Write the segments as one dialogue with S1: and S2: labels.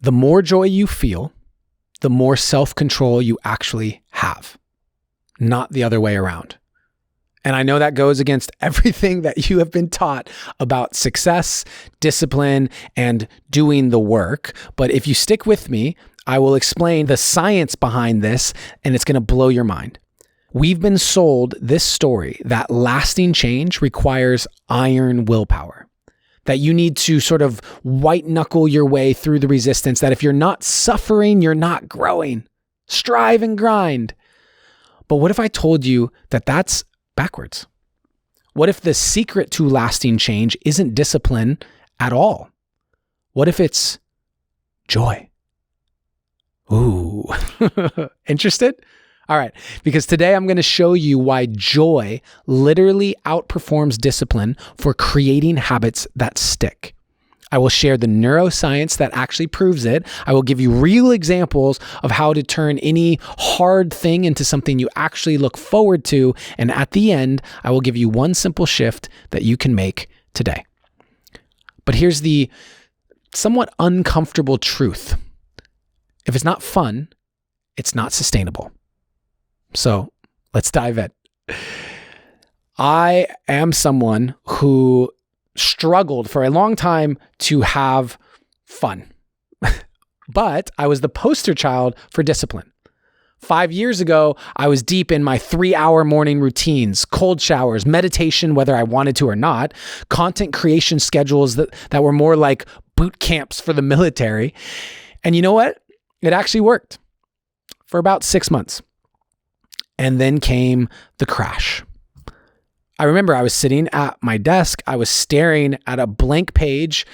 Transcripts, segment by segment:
S1: The more joy you feel, the more self-control you actually have, not the other way around. And I know that goes against everything that you have been taught about success, discipline, and doing the work. But if you stick with me, I will explain the science behind this, and it's going to blow your mind. We've been sold this story that lasting change requires iron willpower, that you need to sort of white knuckle your way through the resistance, that if you're not suffering, you're not growing. Strive and grind. But what if I told you that that's backwards? What if the secret to lasting change isn't discipline at all? What if it's joy? Ooh, interested? All right, because today I'm going to show you why joy literally outperforms discipline for creating habits that stick. I will share the neuroscience that actually proves it. I will give you real examples of how to turn any hard thing into something you actually look forward to. And at the end, I will give you one simple shift that you can make today. But here's the somewhat uncomfortable truth. If it's not fun, it's not sustainable. So let's dive in. I am someone who struggled for a long time to have fun, but I was the poster child for discipline. 5 years ago, I was deep in my 3-hour morning routines, cold showers, meditation, whether I wanted to or not, content creation schedules that were more like boot camps for the military. And you know what? It actually worked for about 6 months. And then came the crash. I remember I was sitting at my desk, I was staring at a blank page,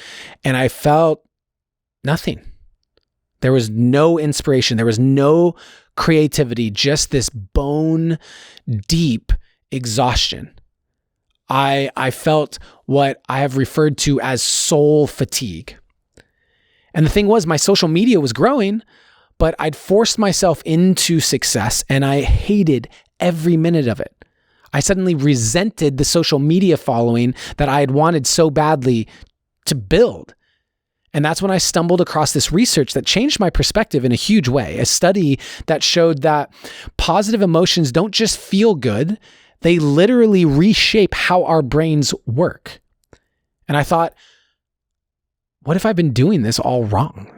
S1: and I felt nothing. There was no inspiration. There was no creativity, just this bone deep exhaustion. I felt what I have referred to as soul fatigue. And the thing was, my social media was growing, but I'd forced myself into success and I hated every minute of it. I suddenly resented the social media following that I had wanted so badly to build. And that's when I stumbled across this research that changed my perspective in a huge way. A study that showed that positive emotions don't just feel good, they literally reshape how our brains work. And I thought, what if I've been doing this all wrong?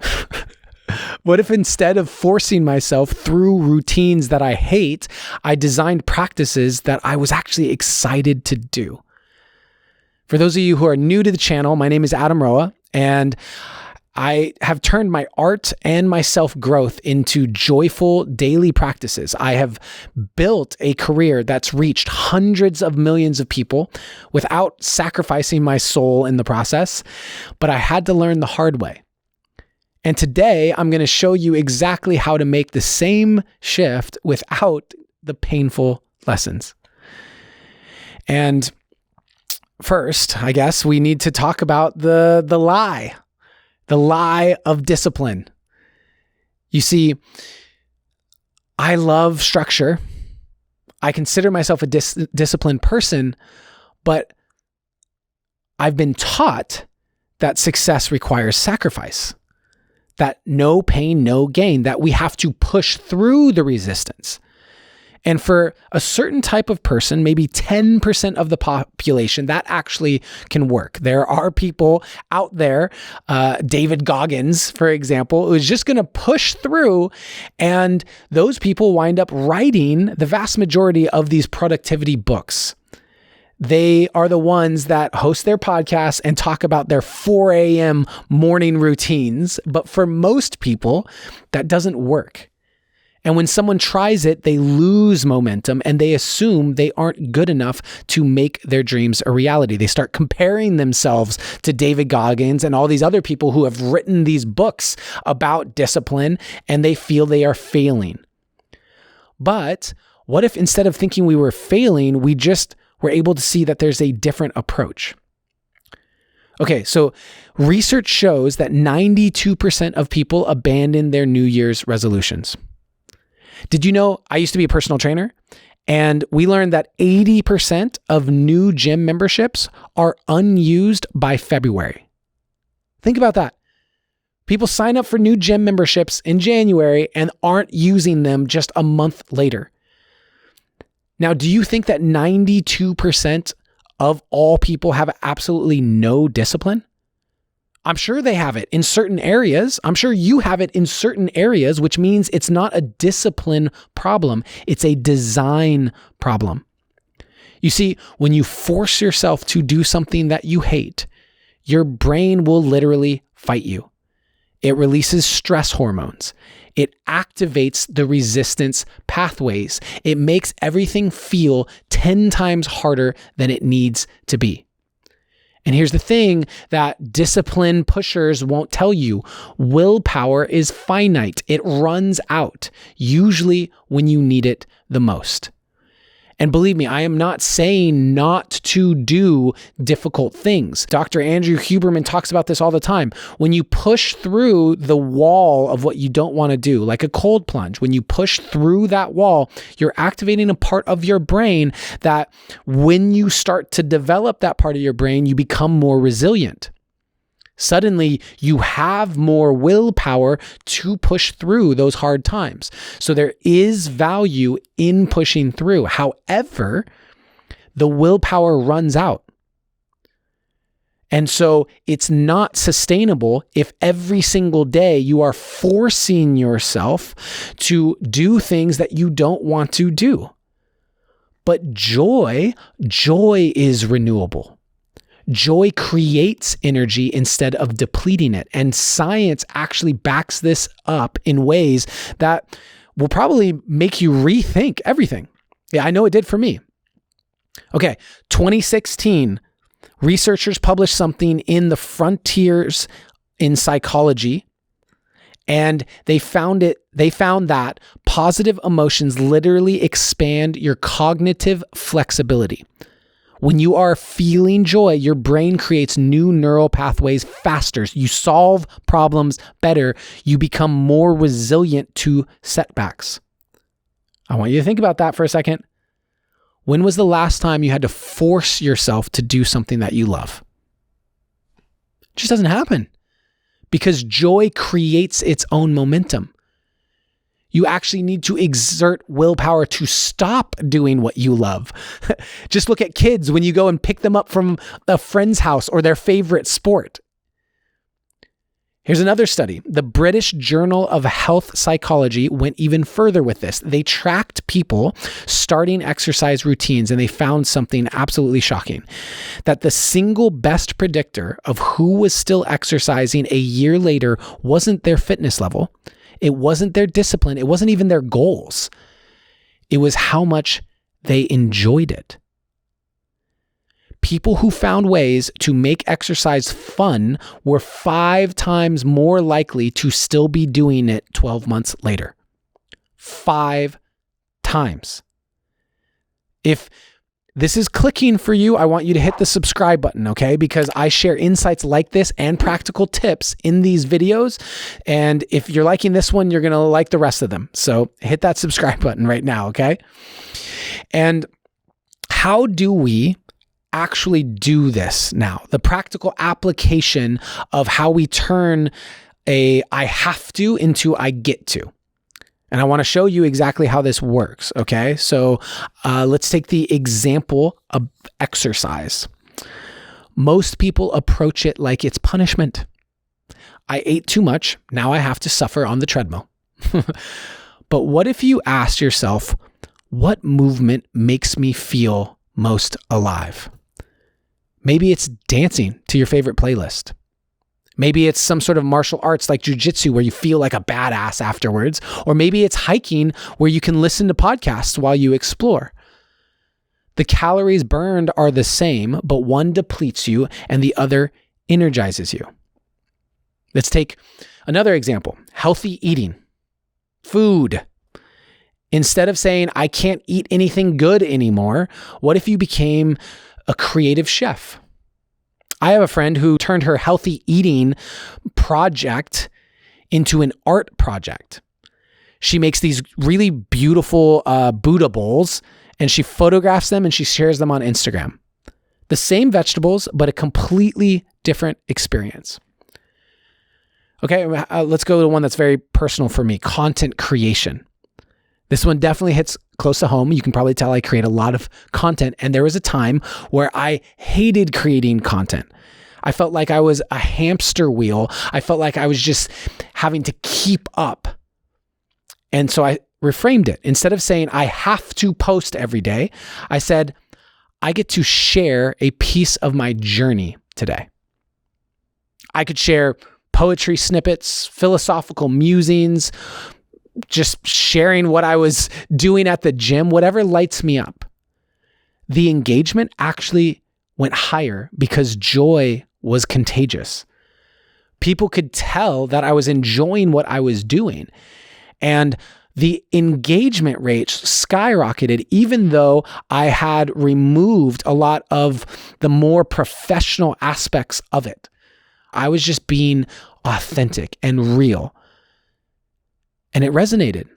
S1: What if instead of forcing myself through routines that I hate, I designed practices that I was actually excited to do? For those of you who are new to the channel, my name is Adam Roa, and I have turned my art and my self-growth into joyful daily practices. I have built a career that's reached hundreds of millions of people without sacrificing my soul in the process, but I had to learn the hard way. And today, I'm going to show you exactly how to make the same shift without the painful lessons. And first, I guess we need to talk about the lie of discipline. You see, I love structure. I consider myself a disciplined person, but I've been taught that success requires sacrifice. That no pain, no gain, that we have to push through the resistance. And for a certain type of person, maybe 10% of the population, that actually can work. There are people out there, David Goggins, for example, who's just going to push through, and those people wind up writing the vast majority of these productivity books. They are the ones that host their podcasts and talk about their 4 a.m. morning routines. But for most people, that doesn't work. And when someone tries it, they lose momentum and they assume they aren't good enough to make their dreams a reality. They start comparing themselves to David Goggins and all these other people who have written these books about discipline, and they feel they are failing. But what if instead of thinking we were failing, we just we're able to see that there's a different approach? Okay, so research shows that 92% of people abandon their New Year's resolutions. Did you know I used to be a personal trainer? And we learned that 80% of new gym memberships are unused by February. Think about that. People sign up for new gym memberships in January and aren't using them just a month later. Now, do you think that 92% of all people have absolutely no discipline? I'm sure they have it in certain areas. I'm sure you have it in certain areas, which means it's not a discipline problem. It's a design problem. You see, when you force yourself to do something that you hate, your brain will literally fight you. It releases stress hormones. It activates the resistance pathways. It makes everything feel 10 times harder than it needs to be. And here's the thing that discipline pushers won't tell you. Willpower is finite. It runs out, usually when you need it the most. And believe me, I am not saying not to do difficult things. Dr. Andrew Huberman talks about this all the time. When you push through the wall of what you don't want to do, like a cold plunge, when you push through that wall, you're activating a part of your brain that when you start to develop that part of your brain, you become more resilient. Suddenly, you have more willpower to push through those hard times. So there is value in pushing through. However, the willpower runs out. And so it's not sustainable if every single day you are forcing yourself to do things that you don't want to do. But joy is renewable. Joy creates energy instead of depleting it. And science actually backs this up in ways that will probably make you rethink everything. Yeah, I know it did for me. Okay, 2016, researchers published something in the Frontiers in Psychology, and they found that positive emotions literally expand your cognitive flexibility. When you are feeling joy, your brain creates new neural pathways faster. You solve problems better. You become more resilient to setbacks. I want you to think about that for a second. When was the last time you had to force yourself to do something that you love? It just doesn't happen because joy creates its own momentum. You actually need to exert willpower to stop doing what you love. Just look at kids when you go and pick them up from a friend's house or their favorite sport. Here's another study. The British Journal of Health Psychology went even further with this. They tracked people starting exercise routines, and they found something absolutely shocking. That the single best predictor of who was still exercising a year later wasn't their fitness level. It wasn't their discipline. It wasn't even their goals. It was how much they enjoyed it. People who found ways to make exercise fun were 5 times more likely to still be doing it 12 months later. 5 times. If this is clicking for you, I want you to hit the subscribe button, okay? Because I share insights like this and practical tips in these videos. And if you're liking this one, you're going to like the rest of them. So hit that subscribe button right now, okay? And how do we actually do this now? The practical application of how we turn a I have to into I get to. And I want to show you exactly how this works, okay? So let's take the example of exercise. Most people approach it like it's punishment. I ate too much, now I have to suffer on the treadmill. But what if you asked yourself, what movement makes me feel most alive? Maybe it's dancing to your favorite playlist. Maybe it's some sort of martial arts like jujitsu where you feel like a badass afterwards. Or maybe it's hiking where you can listen to podcasts while you explore. The calories burned are the same, but one depletes you and the other energizes you. Let's take another example. Healthy eating. Food. Instead of saying, I can't eat anything good anymore, what if you became a creative chef? I have a friend who turned her healthy eating project into an art project. She makes these really beautiful Buddha bowls, and she photographs them and she shares them on Instagram. The same vegetables, but a completely different experience. Okay, let's go to one that's very personal for me, content creation. This one definitely hits close to home. You can probably tell I create a lot of content, and there was a time where I hated creating content. I felt like I was a hamster wheel. I felt like I was just having to keep up. And so I reframed it. Instead of saying I have to post every day, I said I get to share a piece of my journey today. I could share poetry snippets, philosophical musings, just sharing what I was doing at the gym, whatever lights me up. The engagement actually went higher because joy was contagious. People could tell that I was enjoying what I was doing. And the engagement rate skyrocketed, even though I had removed a lot of the more professional aspects of it. I was just being authentic and real. And it resonated.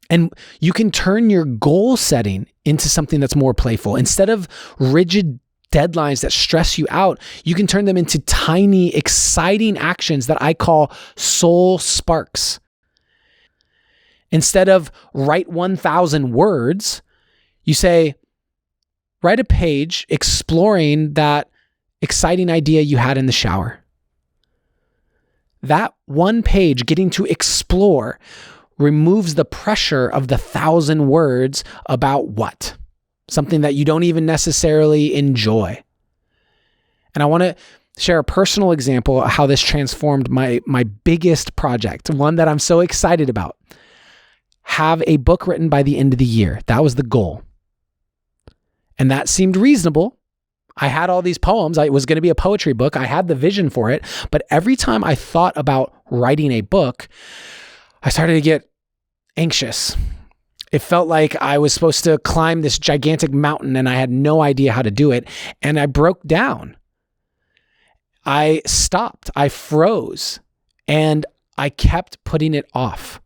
S1: And you can turn your goal setting into something that's more playful. Instead of rigid deadlines that stress you out, you can turn them into tiny, exciting actions that I call soul sparks. Instead of write 1,000 words, you say, write a page exploring that exciting idea you had in the shower. That one page, getting to explore, removes the pressure of the 1,000 words about what? Something that you don't even necessarily enjoy. And I want to share a personal example of how this transformed my biggest project, one that I'm so excited about. Have a book written by the end of the year. That was the goal. And that seemed reasonable. I had all these poems. It was going to be a poetry book. I had the vision for it. But every time I thought about writing a book, I started to get anxious. It felt like I was supposed to climb this gigantic mountain and I had no idea how to do it. And I broke down. I stopped. I froze. And I kept putting it off.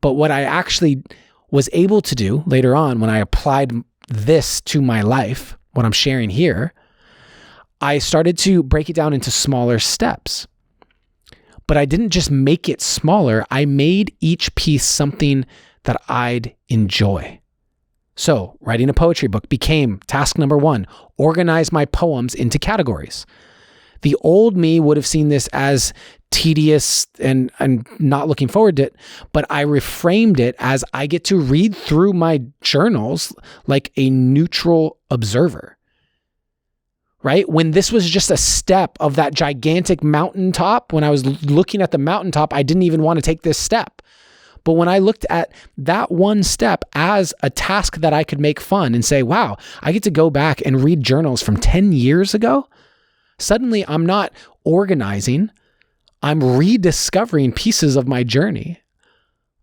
S1: But what I actually was able to do later on when I applied this to my life, what I'm sharing here, I started to break it down into smaller steps. But I didn't just make it smaller. I made each piece something that I'd enjoy. So writing a poetry book became task number 1, organize my poems into categories. The old me would have seen this as tedious and not looking forward to it, but I reframed it as I get to read through my journals like a neutral observer, right? When this was just a step of that gigantic mountaintop, when I was looking at the mountaintop, I didn't even want to take this step. But when I looked at that one step as a task that I could make fun and say, wow, I get to go back and read journals from 10 years ago, suddenly I'm not organizing. I'm rediscovering pieces of my journey.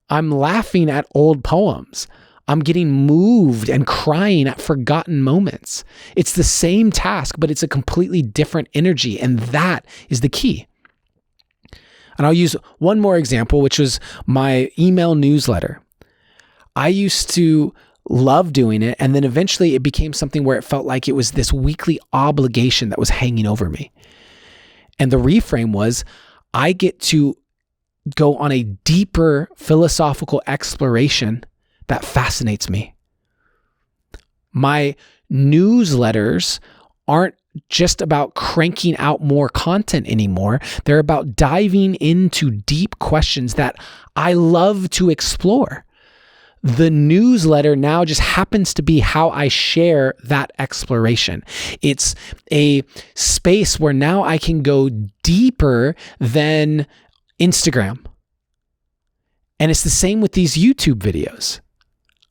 S1: I'm laughing at old poems. I'm getting moved and crying at forgotten moments. It's the same task, but it's a completely different energy. And that is the key. And I'll use one more example, which was my email newsletter. I used to love doing it. And then eventually it became something where it felt like it was this weekly obligation that was hanging over me. And the reframe was, I get to go on a deeper philosophical exploration that fascinates me. My newsletters aren't just about cranking out more content anymore. They're about diving into deep questions that I love to explore. The newsletter now just happens to be how I share that exploration. It's a space where now I can go deeper than Instagram. And it's the same with these YouTube videos.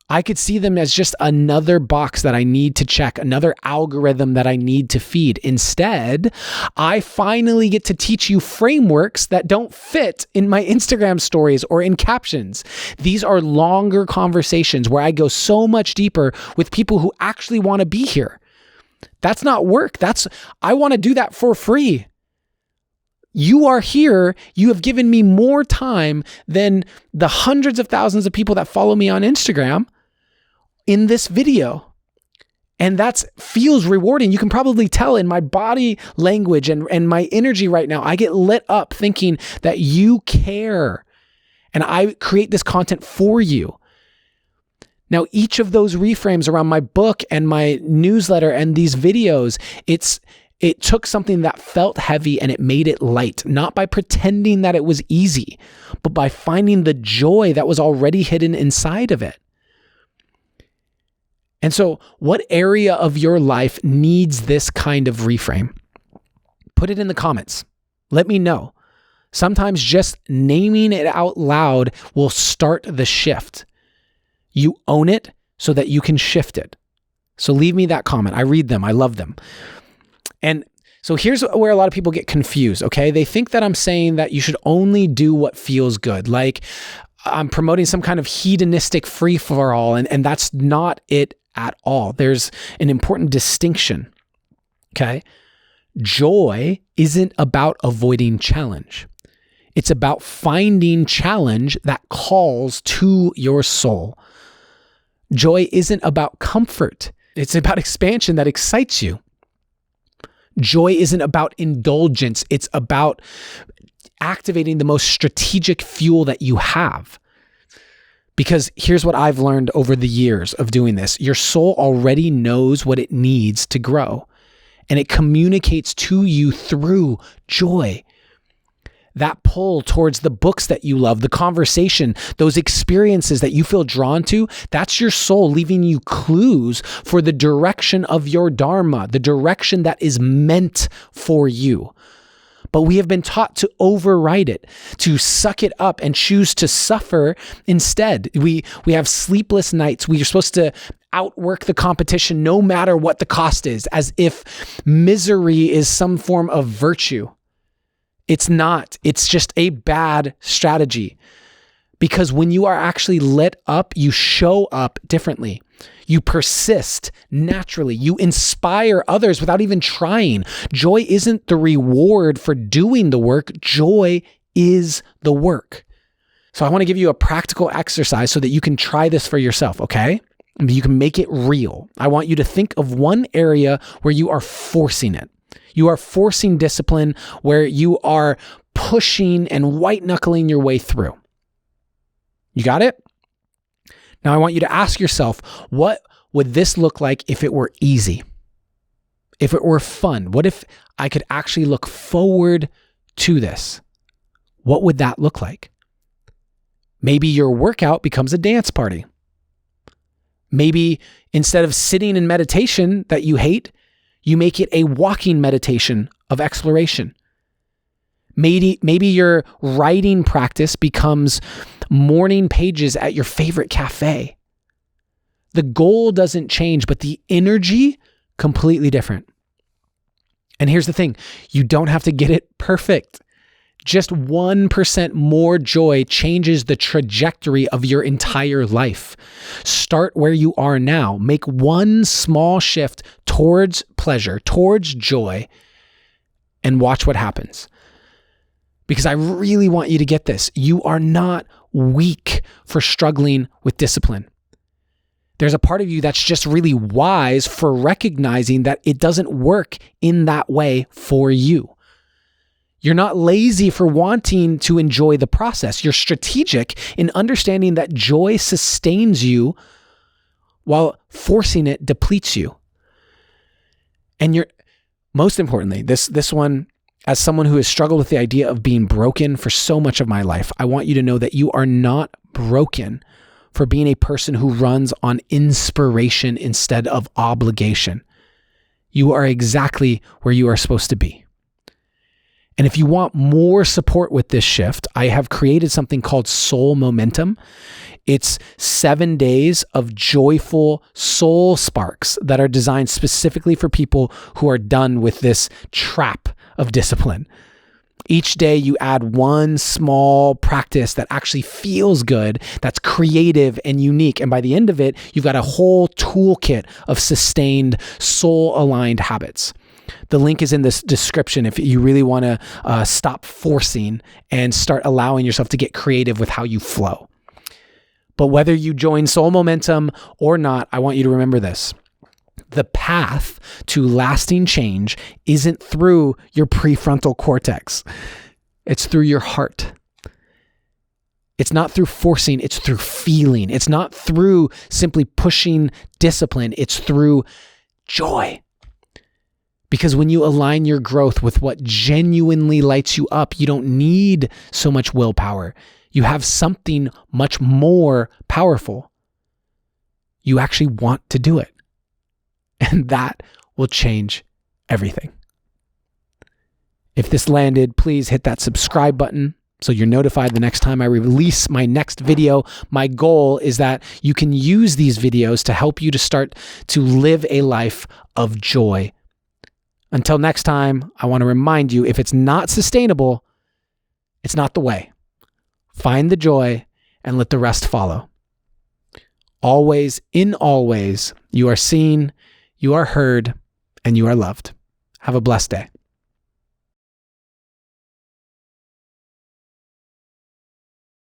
S1: I could see them as just another box that I need to check, another algorithm that I need to feed. Instead, I finally get to teach you frameworks that don't fit in my Instagram stories or in captions. These are longer conversations where I go so much deeper with people who actually want to be here. That's not work. I want to do that for free. You are here. You have given me more time than the hundreds of thousands of people that follow me on Instagram in this video. And that feels rewarding. You can probably tell in my body language and my energy right now. I get lit up thinking that you care. And I create this content for you. Now, each of those reframes around my book and my newsletter and these videos, it took something that felt heavy and it made it light, not by pretending that it was easy, but by finding the joy that was already hidden inside of it. And so, what area of your life needs this kind of reframe? Put it in the comments. Let me know. Sometimes just naming it out loud will start the shift. You own it so that you can shift it. So leave me that comment. I read them. I love them. And so here's where a lot of people get confused, okay? They think that I'm saying that you should only do what feels good. Like I'm promoting some kind of hedonistic free-for-all, and that's not it at all. There's an important distinction, okay? Joy isn't about avoiding challenge. It's about finding challenge that calls to your soul. Joy isn't about comfort. It's about expansion that excites you. Joy isn't about indulgence. It's about activating the most strategic fuel that you have. Because here's what I've learned over the years of doing this. Your soul already knows what it needs to grow, and it communicates to you through joy. That pull towards the books that you love, the conversation, those experiences that you feel drawn to, that's your soul leaving you clues for the direction of your dharma, the direction that is meant for you. But we have been taught to override it, to suck it up and choose to suffer instead. We have sleepless nights. We are supposed to outwork the competition no matter what the cost is, as if misery is some form of virtue. It's not. It's just a bad strategy. Because when you are actually lit up, you show up differently. You persist naturally. You inspire others without even trying. Joy isn't the reward for doing the work. Joy is the work. So I want to give you a practical exercise so that you can try this for yourself, okay? You can make it real. I want you to think of one area where you are forcing it. You are forcing discipline, where you are pushing and white-knuckling your way through. You got it? Now I want you to ask yourself, what would this look like if it were easy? If it were fun? What if I could actually look forward to this? What would that look like? Maybe your workout becomes a dance party. Maybe instead of sitting in meditation that you hate, you make it a walking meditation of exploration. Maybe your writing practice becomes morning pages at your favorite cafe. The goal doesn't change, but the energy completely different. And here's the thing, you don't have to get it perfect. Just 1% more joy changes the trajectory of your entire life. Start where you are now. Make one small shift towards pleasure, towards joy, and watch what happens. Because I really want you to get this. You are not weak for struggling with discipline. There's a part of you that's just really wise for recognizing that it doesn't work in that way for you. You're not lazy for wanting to enjoy the process. You're strategic in understanding that joy sustains you while forcing it depletes you. And you're, most importantly, this one, as someone who has struggled with the idea of being broken for so much of my life, I want you to know that you are not broken for being a person who runs on inspiration instead of obligation. You are exactly where you are supposed to be. And if you want more support with this shift, I have created something called Soul Momentum. It's 7 days of joyful soul sparks that are designed specifically for people who are done with this trap of discipline. Each day you add one small practice that actually feels good, that's creative and unique. And by the end of it, you've got a whole toolkit of sustained soul-aligned habits. The link is in this description if you really want to stop forcing and start allowing yourself to get creative with how you flow. But whether you join Soul Momentum or not, I want you to remember this. the path to lasting change isn't through your prefrontal cortex. It's through your heart. It's not through forcing, it's through feeling. It's not through simply pushing discipline, it's through joy. Because when you align your growth with what genuinely lights you up, you don't need so much willpower. You have something much more powerful. You actually want to do it. And that will change everything. If this landed, please hit that subscribe button so you're notified the next time I release my next video. My goal is that you can use these videos to help you to start to live a life of joy. Until next time, I want to remind you, if it's not sustainable, it's not the way. Find the joy and let the rest follow. Always, in all ways, you are seen, you are heard, and you are loved. Have a blessed day.